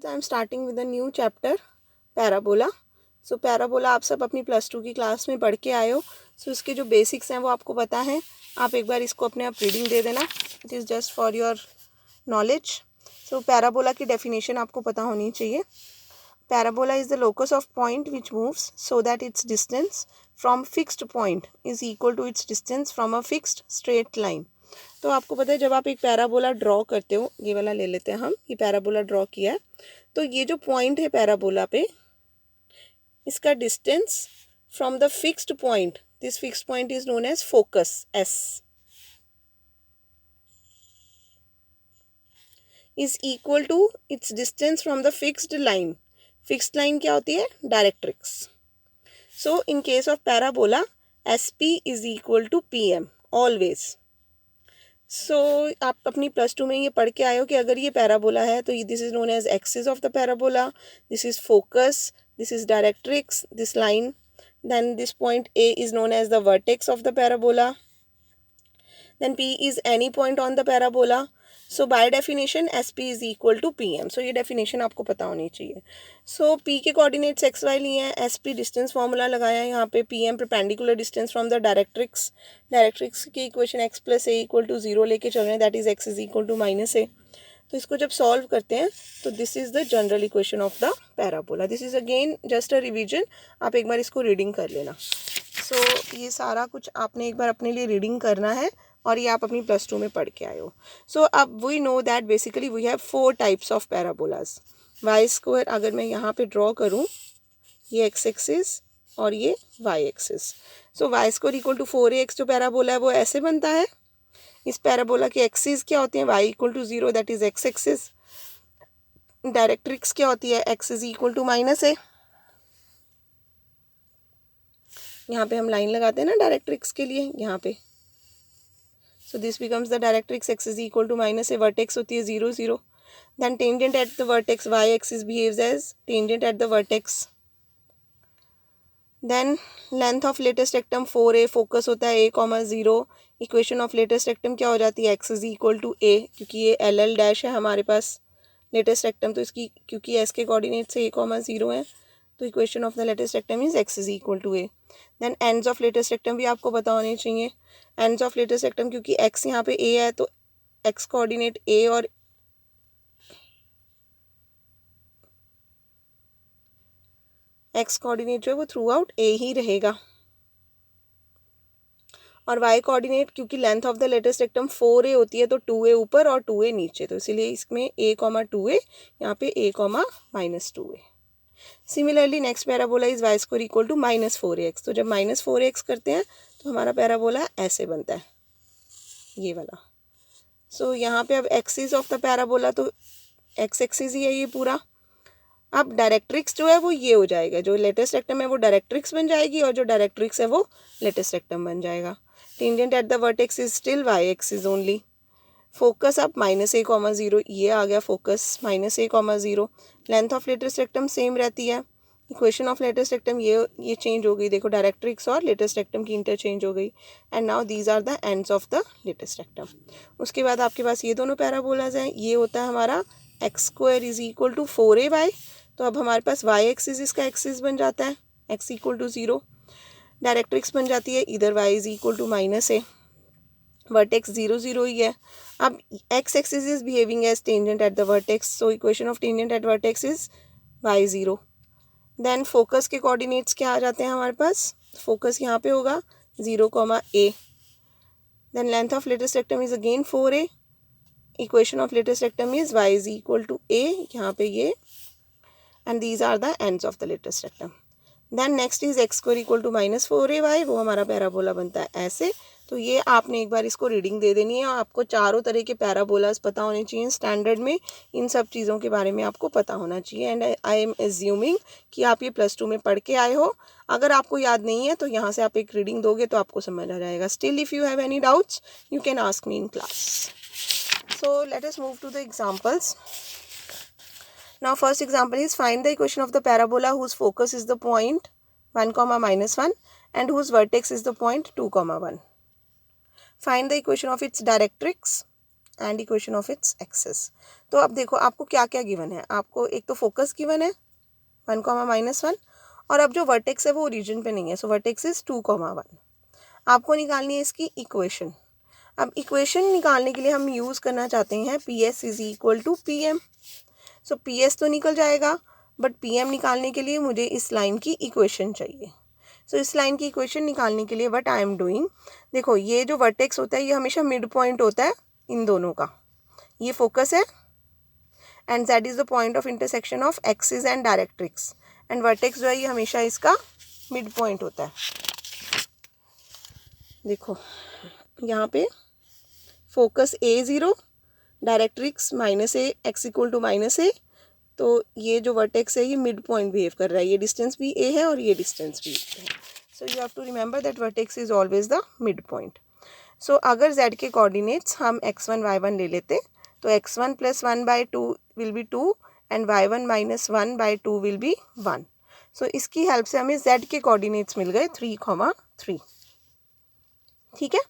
I am starting with a new chapter parabola. So parabola आप सब अपनी +2 की क्लास में पढ़ के आए हो. सो इसके जो बेसिक्स हैं वो आपको पता है. आप एक बार इसको अपने आप रीडिंग दे देना. It is just for your knowledge. So parabola की डेफिनेशन आपको पता होनी चाहिए. Parabola is the locus of point which moves so that its distance from fixed point is equal to its distance from a fixed straight line. तो आपको पता है जब आप एक पैराबोला ड्रॉ करते हो, ये वाला ले लेते हैं हम, ये पैराबोला ड्रॉ किया है, तो ये जो पॉइंट है पैराबोला पे, इसका distance from the fixed point, this fixed point is known as focus S, is equal to its distance from the fixed line. Fixed line क्या होती है? Directrix. So in case of parabola S P is equal to P M always. So आप अपनी +2 में ये पढ़ के आए हो कि अगर ये पैराबोला है तो this is known as axis of the parabola, this is focus, this is directrix, this line, then this point A is known as the vertex of the parabola, then P is any point on the parabola. So by definition SP is equal to PM. So ये definition आपको पता होनी चाहिए. So P के coordinates XY लिए हैं, SP distance formula लगाया है यहाँ पे, PM perpendicular distance from the directrix. Directrix की equation x plus a equal to 0 लेके चल रहे हैं, that is x is equal to -a. तो इसको जब सॉल्व करते हैं तो this is the general equation of the parabola. This is again just a revision. आप एक बार इसको रीडिंग कर लेना. सो ये सारा कुछ आपने एक बार अपने लिए रीडिंग करना है और ये आप अपनी +2 में पढ़ के आए हो. सो अब we know that basically we have 4 types of parabolas. Y square अगर मैं यहाँ पे ड्रॉ करूँ, ये एक्स एक्सिस और ये y axis. So y square equal to 4ax जो पैराबोला है वो ऐसे बनता है. इस पैराबोला की एक्सिस क्या होती है? y equal to 0 that is x axis. Directrix क्या होती है? x is equal to -a. यहाँ पे हम लाइन लगाते हैं ना डायरेक्ट्रिक्स के लिए, यहाँ पे. So this becomes the directrix x is equal to -a. Vertex होती है 0 0. Then tangent at the vertex y axis behaves as tangent at the vertex. Then length of latus rectum 4a, focus होता है a,0. Equation of latus rectum क्या हो जाती है? x is equal to a, क्योंकि ये LL डैश है हमारे पास लेटेस्ट रेक्टम, तो इसकी क्योंकि s के कोऑर्डिनेट्स a,0 है, तो equation of the latus rectum is x is equal to a. Then ends of latus rectum भी आपको पता होने चाहिए. एंड्स ऑफ लेटेस्ट रेक्टम क्योंकि x यहाँ पे a है तो x कोऑर्डिनेट a और x कोऑर्डिनेट जो है वो थ्रू आउट a ही रहेगा. और y कोऑर्डिनेट क्योंकि length of the latus rectum 4a होती है तो 2a ऊपर और 2a नीचे, तो इसीलिए इसमें a, 2a, यहाँ पे a, -2a. Similarly next parabola is y square equal to -4ax. तो जब -4ax करते हैं तो हमारा पैराबोला ऐसे बनता है, ये वाला. सो यहाँ पे अब एक्सिस ऑफ द पैराबोला तो x एक्सिस ही है ये पूरा. अब डायरेक्ट्रिक्स जो है वो ये हो जाएगा, जो लेटेस्ट रेक्टम है वो डायरेक्ट्रिक्स बन जाएगी और जो डायरेक्ट्रिक्स है वो लेटेस्ट रेक्टम बन जाएगा. Tangent at the vertex is still y axis only. Focus अब -a,0, ये आ गया focus -a,0. Length of latus rectum same रहती है. इक्वेशन ऑफ लेटेस्ट रेक्टम ये चेंज हो गई, देखो डायरेक्ट्रिक्स और लेटेस्ट रेक्टम की इंटरचेंज हो गई. And now these are the ends of the latus rectum. उसके बाद आपके पास ये दोनों पैराबोलाज हैं. ये होता है हमारा x square is equal to 4ay. तो अब हमारे पास y एक्सिस इसका एक्सिस बन जाता है, x इक्वल टू 0. डायरेक्ट्रिक्स बन जाती है इधर y is equal to -a. Vertex 0 0 ही है. अब x axis is behaving as tangent at the vertex, so equation of tangent at vertex is y 0. Then focus के कोऑर्डिनेट्स क्या आ जाते हैं हमारे पास? फोकस यहाँ पे होगा 0, a. Then length of latus rectum is again 4a. Equation of latus rectum is y is equal to a, यहाँ पे ये. And these are the ends of the latus rectum. Then next is x square equal to -4ay, वो हमारा parabola बनता है ऐसे. तो ये आपने एक बार इसको रीडिंग दे देनी है और आपको चारों तरह के पैराबोलास पता होने चाहिए स्टैंडर्ड में. इन सब चीज़ों के बारे में आपको पता होना चाहिए. एंड आई एम एज्यूमिंग कि आप ये +2 में पढ़ के आए हो. अगर आपको याद नहीं है तो यहाँ से आप एक रीडिंग दोगे तो आपको समझ आ जाएगा. Still if you have any doubts you can ask me in class. So let us move to the examples. Now first example is find the equation of the parabola whose focus is the point 1, -1 and whose vertex is the point 2, 1. Find the equation of its directrix and equation of its axis. तो अब देखो आपको क्या क्या given है, आपको एक तो फोकस गिवन है 1, -1, और अब जो वर्टेक्स है वो ओरिजिन पे नहीं है, सो वर्टेक्स इज 2, 1। आपको निकालनी है इसकी इक्वेशन। अब इक्वेशन निकालने के लिए हम यूज़ करना चाहते हैं P S is equal to P M. So P S तो निकल जाएगा, बट पी एम निकालने के लिए मुझे इस लाइन की इक्वेशन चाहिए। सो इस लाइन की इक्वेशन निकालने के लिए व्हाट आई एम डूइंग, देखो ये जो वर्टेक्स होता है ये हमेशा मिड पॉइंट होता है इन दोनों का, ये फोकस है and that is the point of intersection of axis and directrix, and vertex जो है ये हमेशा इसका मिड पॉइंट होता है। देखो यहाँ पे focus A0, directrix -A, x equal to -A, तो ये जो वर्टेक्स है ये मिड पॉइंट बिहेव कर रहा है, ये डिस्टेंस भी A है और ये डिस्टेंस भी A है। So you have to remember that vertex is always the mid point. So अगर z के कोऑर्डिनेट्स हम x1 y1 ले लेते तो x1 + 1/2 will B 2 and y1 - 1/2 will B 1। सो इसकी हेल्प से हमें z के कोऑर्डिनेट्स मिल गए 3, 3। ठीक है,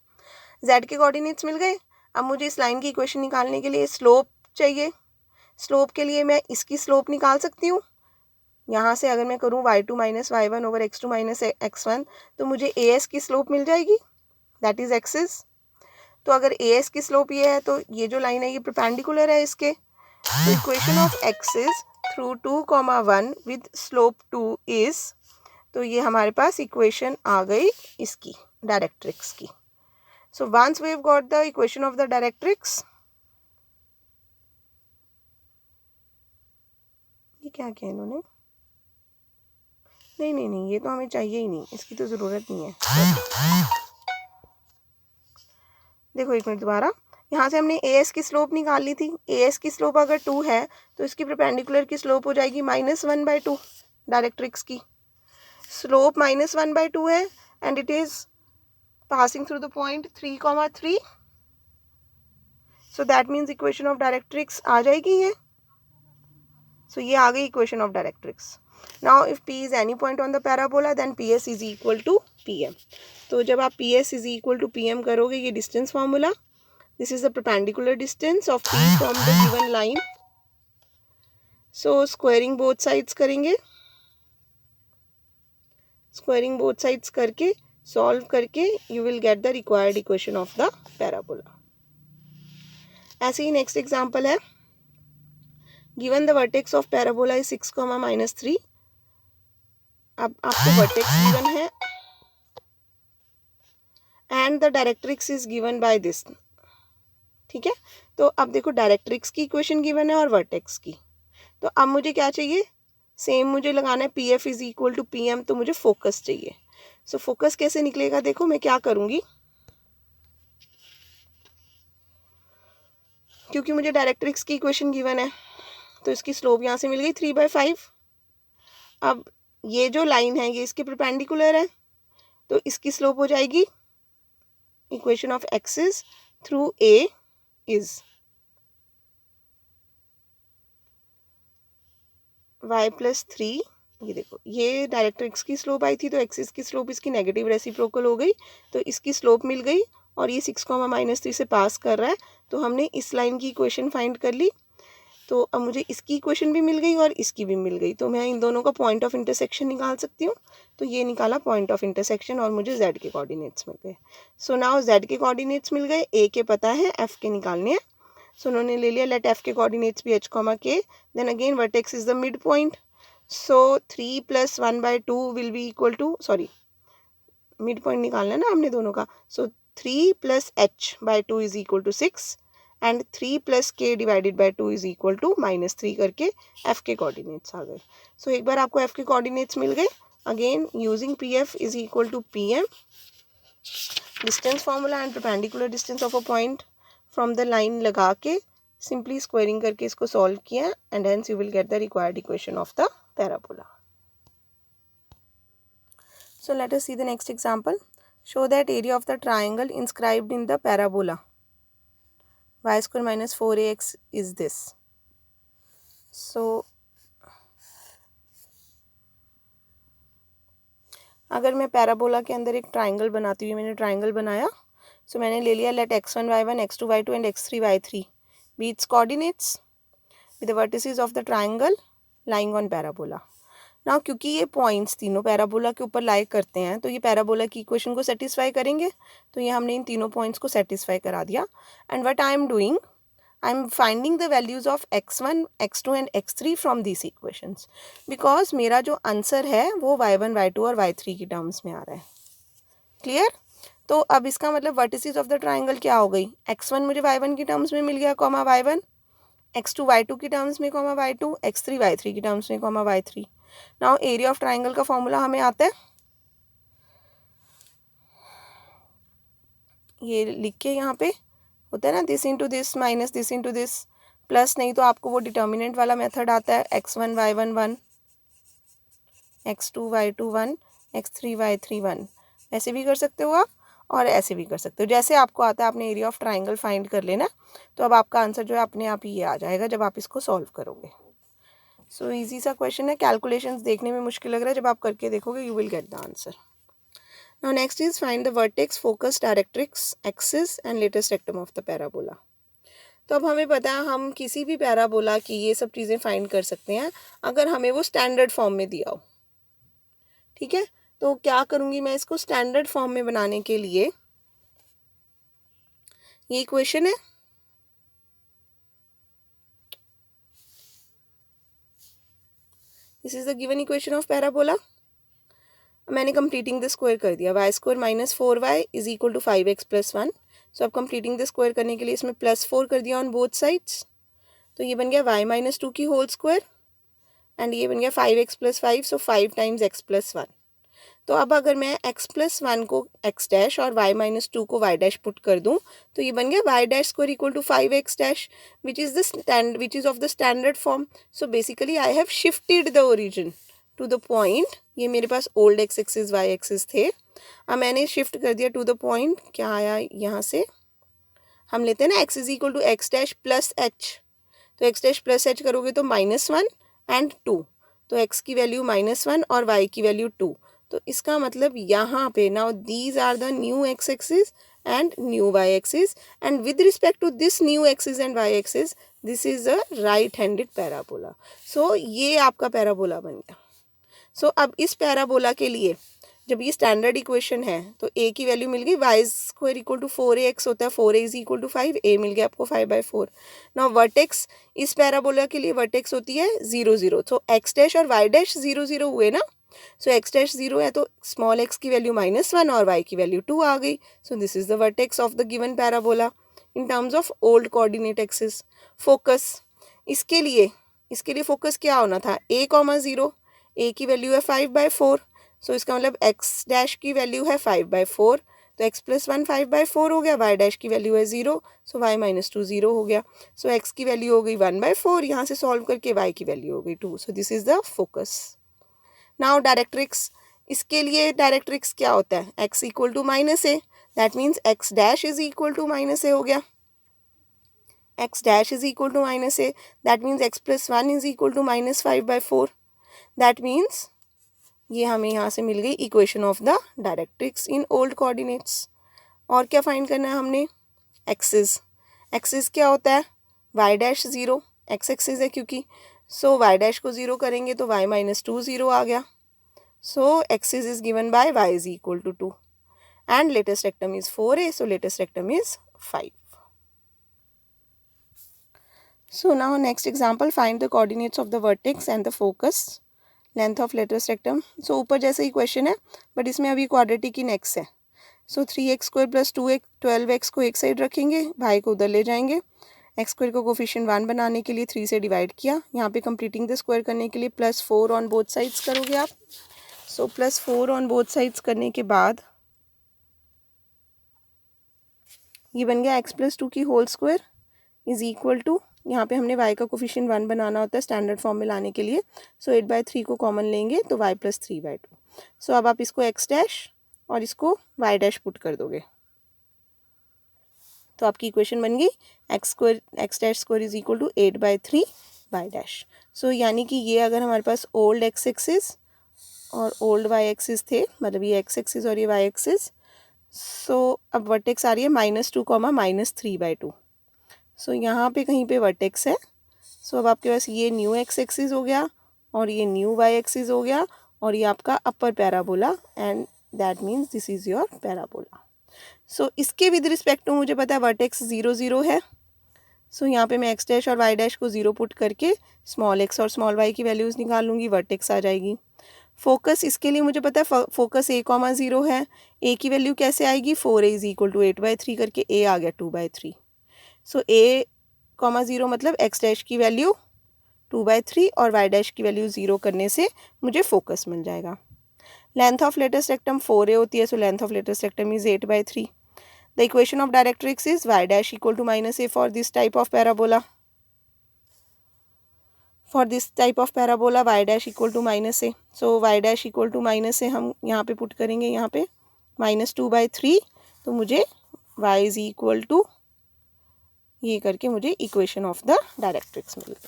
z के कोऑर्डिनेट्स मिल गए। अब मुझे इस लाइन की इक्वेशन निकालने के लिए स्लोप चाहिए। स्लोप के लिए मैं इसकी स्लोप निकाल सकती हूँ। यहाँ से अगर मैं करूँ y2 - y1 over x2 - x1 तो मुझे as की स्लोप मिल जाएगी, दैट इज एक्सिस। तो अगर as की स्लोप ये है तो ये जो लाइन है ये परपेंडिकुलर है इसके। तो equation of axis through 2, 1 with slope 2 is, तो ये हमारे पास इक्वेशन आ गई इसकी डायरेक्ट्रिक्स की। So once we have got the equation of the directrix, ये क्या किया इन्होंने, नहीं नहीं नहीं ये तो हमें चाहिए ही नहीं, इसकी तो ज़रूरत नहीं है। देखो एक मिनट दोबारा, यहाँ से हमने as की स्लोप निकाल ली थी। as की स्लोप अगर 2 है तो इसकी परपेंडिकुलर की स्लोप हो जाएगी -1/2 डायरेक्ट्रिक्स की। स्लोप -1/2 है and it is passing through the point 3, 3। So that means equation of directrix आ जाएगी ये। सो ये आ गई equation of directrix. Now if p is any point on the parabola then ps is equal to pm। तो जब आप ps is equal to pm करोगे, ये distance formula, this is the perpendicular distance of p from the given line। so squaring both sides करेंगे, squaring both sides करके solve करके you will get the required equation of the parabola। ऐसे ही next example है, given the vertex of parabola is 6, -3। अब आपको vertex given है and the directrix is given by this। ठीक है, तो अब देखो डायरेक्ट्रिक्स की इक्वेशन गिवन है और वर्टेक्स की। तो अब मुझे क्या चाहिए, सेम मुझे लगाना है P F is equal to P M, तो मुझे फोकस चाहिए। सो फोकस कैसे निकलेगा, देखो मैं क्या करूँगी, क्योंकि मुझे डायरेक्ट्रिक्स की इक्वेशन गिवन है तो इसकी स्लोप यहाँ से मिल गई 3/5। अब ये जो लाइन है ये इसके परपेंडिकुलर है तो इसकी स्लोप हो जाएगी, equation of axis through a is y + 3। ये देखो ये डायरेक्ट्रिक्स की स्लोप आई थी तो एक्सिस की स्लोप इसकी नेगेटिव रेसिप्रोकल हो गई, तो इसकी स्लोप मिल गई और ये 6, -3 से पास कर रहा है, तो हमने इस लाइन की इक्वेशन फाइंड कर ली। तो अब मुझे इसकी इक्वेशन भी मिल गई और इसकी भी मिल गई, तो मैं इन दोनों का पॉइंट ऑफ इंटरसेक्शन निकाल सकती हूँ। तो ये निकाला पॉइंट ऑफ इंटरसेक्शन और मुझे z के कोऑर्डिनेट्स मिल गए। सो नाउ z के कोऑर्डिनेट्स मिल गए, a के पता है, f के निकालने हैं। सो उन्होंने ले लिया, लेट f के कोऑर्डिनेट्स भी h, k, then again vertex is the mid point. So 3 + 1/2 will be equal to, sorry mid point निकालना है ना हमने दोनों का। So 3 + h/2 is equal to 6 and 3 + k divided by 2 is equal to -3 करके f के coordinates आ गए। सो एक बार आपको f के कोऑर्डिनेट्स मिल गए, again using P F is equal to P M, distance formula and perpendicular distance of a point from the line लगा के सिंपली स्क्वायरिंग करके इसको सॉल्व किया and hence you will get the required equation of the parabola. So let us see the next example. Show that area of the triangle inscribed in the parabola y² - 4ax is this। So अगर मैं parabola के अंदर एक triangle बनाती हूँ, मैंने triangle बनाया, सो मैंने ले लिया let x1 y1 x2 y2 and x3 y3 be its coordinates with the vertices of the triangle lying on parabola. Now क्योंकि ये पॉइंट्स तीनों पैराबोला के ऊपर लाई करते हैं तो ये पैराबोला की इक्वेशन को सेटिस्फाई करेंगे, तो ये हमने इन तीनों पॉइंट्स को सेटिस्फाई करा दिया। And what I am doing, I am finding the values of x1 x2 and x3 from this equations, because मेरा जो आंसर है वो y1 y2 और y3 की टर्म्स में आ रहा है। क्लियर? तो अब इसका मतलब वर्टिसेस ऑफ द ट्राइंगल क्या हो गई, x1 मुझे y1 की टर्म्स में मिल गया कॉमा y1, x2 y2 की टर्म्स में कॉमा y2, x3 y3 की टर्म्स में comma y3। Now area of triangle का फॉर्मूला हमें आता है, ये लिख के यहाँ पे होता है ना, this into this minus this into this, plus नहीं तो आपको वो डिटर्मिनेंट वाला मेथड आता है, x1 y1 1, x2 y2 1, x3 y3 1। ऐसे भी कर सकते हो आप और ऐसे भी कर सकते हो, जैसे आपको आता है। आपने एरिया ऑफ ट्राइंगल फाइंड कर लेना, तो अब आपका आंसर जो है अपने आप ही ये आ जाएगा जब आप इसको सॉल्व करोगे। सो इजी सा क्वेश्चन है, कैलकुलेशंस देखने में मुश्किल लग रहा है, जब आप करके देखोगे you will get the answer. Now next is find the vertex, focus, directrix, axis and latest rectum of the parabola. तो अब हमें पता है हम किसी भी पैराबोला की ये सब चीज़ें फाइंड कर सकते हैं अगर हमें वो स्टैंडर्ड फॉर्म में दिया हो। ठीक है, तो क्या करूँगी मैं, इसको स्टैंडर्ड फॉर्म में बनाने के लिए ये इक्वेशन है, this is the given equation of parabola. मैंने कंप्लीटिंग द स्क्वायर कर दिया, y square minus 4y is equal to 5x plus 1। So अब कंप्लीटिंग द स्क्वायर करने के लिए इसमें प्लस 4 कर दिया ऑन बोथ साइड्स, तो ये बन गया y माइनस 2 की होल स्क्वायर एंड ये बन गया 5x प्लस 5, सो 5 टाइम्स x प्लस 1। तो अब अगर मैं x प्लस 1 को x डैश और y माइनस 2 को y डैश पुट कर दूं तो ये बन गया y dash square equal to 5x dash which is of the standard form. So basically I have shifted the origin to the point, ये मेरे पास old x axis y axis थे, अब मैंने शिफ्ट कर दिया टू द पॉइंट। क्या आया यहाँ से, हम लेते हैं ना x is equal to x dash plus h, तो x डैश प्लस h करोगे तो -1 एंड 2, तो x की वैल्यू -1 और y की वैल्यू 2। तो इसका मतलब यहाँ पे now these are the new x axis and new y axis and with respect to this new axis and y axis this is a right handed parabola. So ये आपका parabola बन गया। सो अब इस पैराबोला के लिए जब ये स्टैंडर्ड इक्वेशन है तो a की वैल्यू मिल गई y square equal to 4ax होता है, 4a is equal to 5, a मिल गया आपको 5/4। नाउ वर्टेक्स, इस पैराबोला के लिए वर्टेक्स होती है 0 0, तो x डैश और y डैश 0 0 हुए ना, सो x डैश 0 है तो स्मॉल x की वैल्यू -1 और y की वैल्यू 2 आ गई। So this is the vertex of the given parabola in terms of old coordinate axis. Focus, इसके लिए फोकस क्या होना था, a, 0, a की वैल्यू है 5/4, सो इसका मतलब x डैश की वैल्यू है 5/4, तो x प्लस 1 5/4 हो गया, y डैश की वैल्यू है 0, सो y माइनस 2 0 हो गया। सो x की वैल्यू हो गई 1/4, यहाँ से सॉल्व करके y की वैल्यू हो गई 2। So this is the focus. Now directrix, इसके लिए डायरेक्ट्रिक्स क्या होता है, x equal to -a, that means x dash is equal to -a हो गया, x dash is equal to -a, that means x plus 1 is equal to -5/4, that means ये हमें यहाँ से मिल गई equation of the directrix in old coordinates. और क्या फाइंड करना है हमने, एक्सिस, एक्सिस क्या होता है, y डैश 0, x एक्सिस है क्योंकि, सो y डैश को 0 करेंगे तो y माइनस 2 0 आ गया, so axis is given by y is equal to 2 and latus rectum is 4a, so latus rectum is 5। So now next example, find the coordinates of the vertex and the focus, length of latest rectum. So ऊपर जैसे ही question है but इसमें अभी quadratic in x है, सो 3x square plus 2x 12x को एक side रखेंगे, भाई को उधर ले जाएंगे, x स्क्वायर को कोफिशिएंट 1 बनाने के लिए 3 से डिवाइड किया, यहाँ पे कंप्लीटिंग द स्क्वायर करने के लिए +4 ऑन बोथ साइड्स करोगे आप। सो +4 ऑन बोथ साइड्स करने के बाद ये बन गया x प्लस 2 की whole square is equal to, यहाँ पे हमने y का कोफिशिएंट 1 बनाना होता है स्टैंडर्ड फॉर्म में लाने के लिए, सो 8/3 को कॉमन लेंगे तो y प्लस 3/2। सो अब आप इसको x डैश और इसको y डैश पुट कर दोगे तो आपकी इक्वेशन बन गई x dash square is equal to 8/3 y dash. So यानी कि ये अगर हमारे पास ओल्ड x एक्सिस और ओल्ड y एक्सिस थे, मतलब ये x एक्सिस और ये y एक्सिस, सो अब वर्टेक्स आ रही है -2 कॉमा -3/2। सो यहाँ पे कहीं पे वर्टेक्स है। सो अब आपके पास ये न्यू एक्स एक्सिस हो गया और ये न्यू वाई एक्सिस हो गया और ये आपका upper parabola and that means this is your parabola. So इसके विद रिस्पेक्ट टू मुझे पता है वर्टेक्स 0 0 है। सो यहाँ पे मैं एक्स डैश और वाई डैश को 0 पुट करके स्मॉल एक्स और स्मॉल वाई की वैल्यूज़ निकाल लूँगी, वर्टेक्स आ जाएगी। फोकस इसके लिए मुझे पता है फोकस a कॉमा 0 है। a की वैल्यू कैसे आएगी, 4a इज इक्वल टू 8/3 करके a आ गया 2/3। सो a कॉमा 0 मतलब एक्स डैश की वैल्यू 2/3 और वाई डैश की वैल्यू 0 करने से मुझे फोकस मिल जाएगा। Length of latus rectum 4a होती है, so length of latus rectum is 8/3। The equation of directrix is y dash equal to -a for this type of parabola. For this type of parabola y dash equal to -a। So y dash equal to -a हम यहाँ पे put करेंगे, यहाँ पे -2/3, तो मुझे y is equal to ये करके मुझे इक्वेशन ऑफ द डायरेक्ट्रिक्स मिल गई।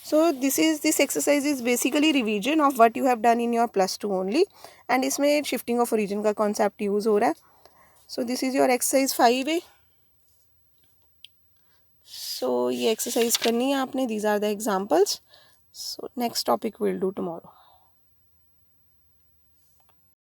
So this exercise is basically revision of what you have done in your +2 only, and इसमें शिफ्टिंग ऑफ ओरिजिन का कॉन्सेप्ट यूज़ हो रहा है। So this is your exercise 5A। सो ये एक्सरसाइज करनी है आपने, these are the examples. So next topic will do tomorrow.